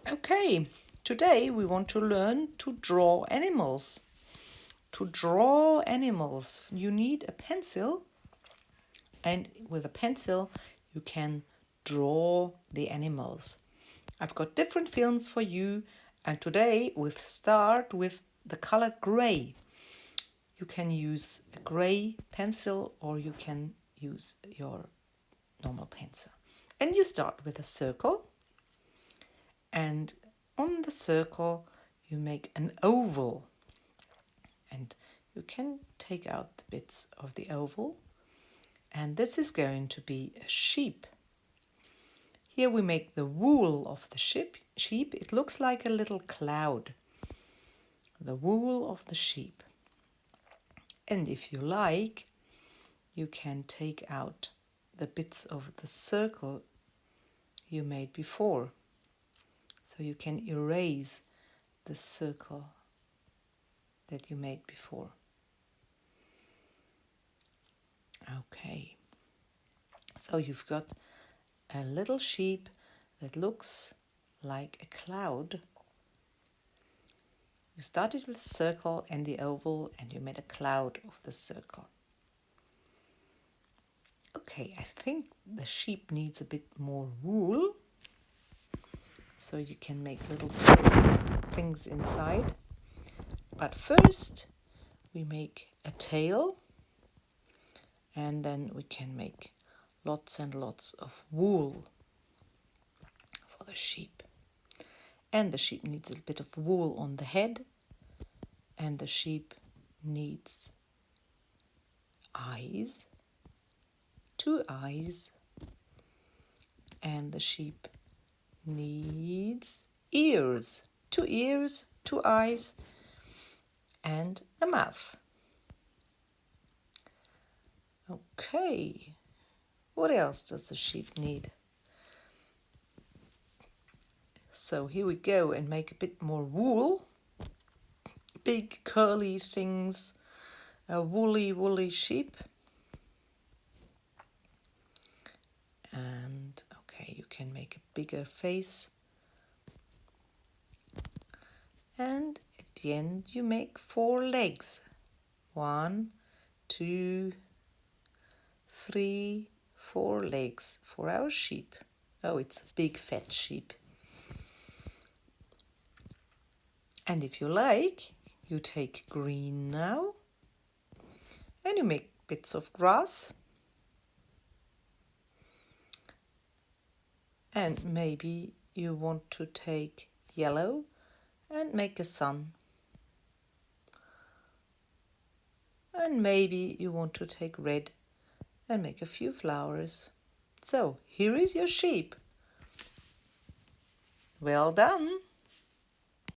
Okay, today we want to learn to draw animals. To draw animals, you need a pencil, and with a pencil you can draw the animals. I've got different films for you, and today we'll start with the color gray. You can use a gray pencil or you can use your normal pencil. And you start with a circle, and on the circle you make an oval, and you can take out the bits of the oval, and this is going to be a sheep. Here we make the wool of the sheep. It looks like a little cloud. The wool of the sheep. And if you like, you can take out the bits of the circle you made before. So you can erase the circle that you made before. Okay. So you've got a little sheep that looks like a cloud. You started with the circle and the oval, and you made a cloud of the circle. Okay, I think the sheep needs a bit more wool, so you can make little things inside. But first we make a tail, and then we can make lots and lots of wool for the sheep. And the sheep needs a bit of wool on the head, and the sheep needs eyes, 2 eyes, and the sheep needs ears, 2 ears, 2 eyes, and a mouth. Okay, what else does the sheep need? So here we go and make a bit more wool. Big curly things, a woolly sheep. And okay, you can make a bigger face. And at the end you make 4 legs. 1, 2, 3, 4 legs for our sheep. Oh, it's a big fat sheep. And if you like, you take green now, and you make bits of grass, and maybe you want to take yellow and make a sun, and maybe you want to take red and make a few flowers. So here is your sheep. Well done!